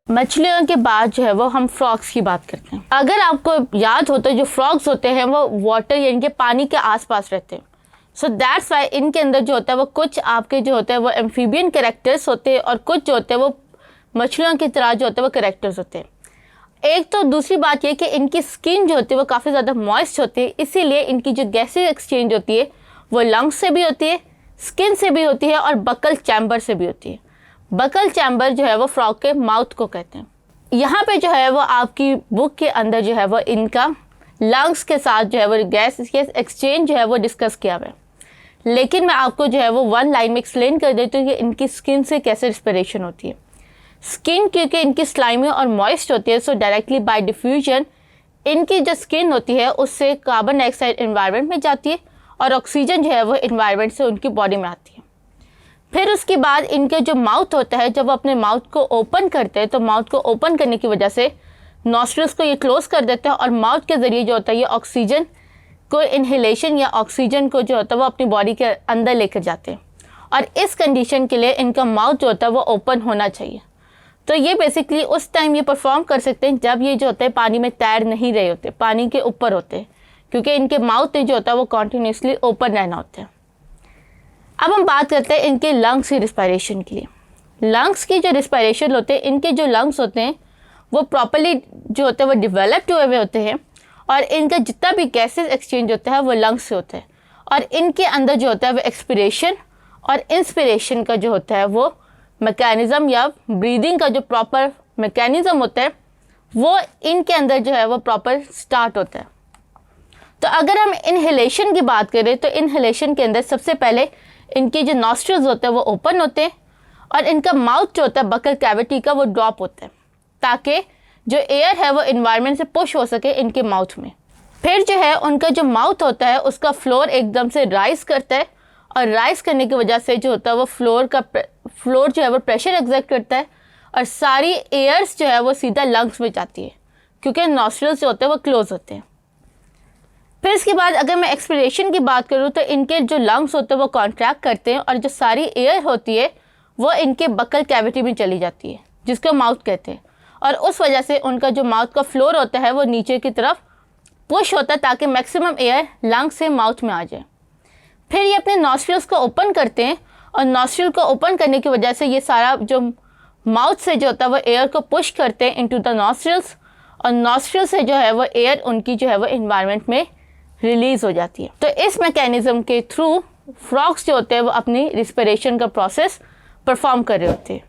मछलियों के बाद जो है वो हम फ्रॉग्स की बात करते हैं। अगर आपको याद हो तो जो फ्रॉग्स होते हैं वो वाटर यानी कि पानी के आसपास रहते हैं। सो दैट्स वाई इनके अंदर जो होता है वो कुछ आपके जो होते हैं वो एम्फीबियन कैरेक्टर्स होते हैं और कुछ जो होते हैं वो मछलियों की तरह जो होते हैं वो कैरेक्टर्स होते हैं। एक तो दूसरी बात ये कि इनकी स्किन जो होती है वो काफ़ी ज़्यादा मॉइस्ट होती है, इसीलिए इनकी जो गैसेज एक्सचेंज होती है वो लंग्स से भी होती है, स्किन से भी होती है और बकल चैम्बर से भी होती है। बकल चैम्बर जो है वो फ्रॉग के माउथ को कहते हैं। यहाँ पे जो है वो आपकी बुक के अंदर जो है वो इनका लंग्स के साथ जो है वो गैस एक्सचेंज जो है वो डिस्कस किया हुआ है, लेकिन मैं आपको जो है वो वन लाइन में एक्सप्लेन कर देती हूँ कि इनकी स्किन से कैसे रिस्पिरेशन होती है। स्किन क्योंकि इनकी स्लाइमी और मॉइस्ट होती है, सो डायरेक्टली बाय डिफ्यूजन इनकी जो स्किन होती है उससे कार्बन डाइऑक्साइड एनवायरनमेंट में जाती है और ऑक्सीजन जो है वो एनवायरनमेंट से उनकी बॉडी में आती है। फिर उसके बाद इनके जो माउथ होता है, जब वो अपने माउथ को ओपन करते हैं तो माउथ को ओपन करने की वजह से नॉस्ट्रिल्स को ये क्लोज कर देते हैं और माउथ के ज़रिए जो होता है ये ऑक्सीजन को इनहेलेशन या ऑक्सीजन को जो होता है वो अपनी बॉडी के अंदर लेकर जाते हैं। और इस कंडीशन के लिए इनका माउथ जो होता है वो ओपन होना चाहिए। तो ये बेसिकली उस टाइम ये परफॉर्म कर सकते हैं जब ये जो होते हैं पानी में तैर नहीं रहे होते, पानी के ऊपर होते हैं, क्योंकि इनके माउथ जो होता है वो कॉन्टीन्यूसली ओपन रहना होता है। अब हम बात करते हैं इनके लंग्स की रिस्पायरेशन के लिए। लंग्स की जो रिस्पायरेशन होते हैं, इनके जो लंग्स होते हैं वो प्रॉपरली जो होते हैं वो डिवेलप्ड हुए हुए होते हैं और इनका जितना भी गैसेस एक्सचेंज होता है वो लंग्स से होता है और इनके अंदर जो होता है वो एक्सपिरेशन और इंस्पिरेशन का जो होता है वो मैकेनिज़्म या ब्रीदिंग का जो प्रॉपर मैकेनिज़्म होता है वो इनके अंदर जो है वो प्रॉपर स्टार्ट होता है। तो अगर हम इनहेलेशन की बात करें तो इनहेलेशन के अंदर सबसे पहले इनके जो नॉस्ट्रिल्स होते हैं वो ओपन होते हैं और इनका माउथ जो होता है बकल कैविटी का वो ड्रॉप होता है ताकि जो एयर है वो इन्वायरमेंट से पुश हो सके इनके माउथ में। फिर जो है उनका जो माउथ होता है उसका फ्लोर एकदम से राइज करता है और राइज करने की वजह से जो होता है वो फ्लोर जो है वो प्रेशर एग्जर्ट करता है और सारी एयर्स जो है वो सीधा लंग्स में जाती है क्योंकि नॉस्ट्रिल्स जो होते हैं वो क्लोज होते हैं। फिर इसके बाद अगर मैं एक्सपिरेशन की बात करूँ तो इनके जो लंग्स होते हैं वो कॉन्ट्रैक्ट करते हैं और जो सारी एयर होती है वो इनके बकल कैविटी में चली जाती है जिसको माउथ कहते हैं और उस वजह से उनका जो माउथ का फ्लोर होता है वो नीचे की तरफ पुश होता है ताकि मैक्सिमम एयर लंग्स से माउथ में आ जाए। फिर ये अपने नॉस्ट्रिल्स को ओपन करते हैं और नॉस्ट्रिल को ओपन करने की वजह से ये सारा जो माउथ से जो होता है वो एयर को पुश करते हैं इनटू द नॉस्ट्रिल्स और नॉस्ट्रिल से जो है वो एयर उनकी जो है वो इन्वायरमेंट में रिलीज़ हो जाती है। तो इस मैकेनिज़्म के थ्रू फ्रॉग्स जो होते हैं वो अपनी रिस्पिरेशन का प्रोसेस परफॉर्म कर रहे होते हैं।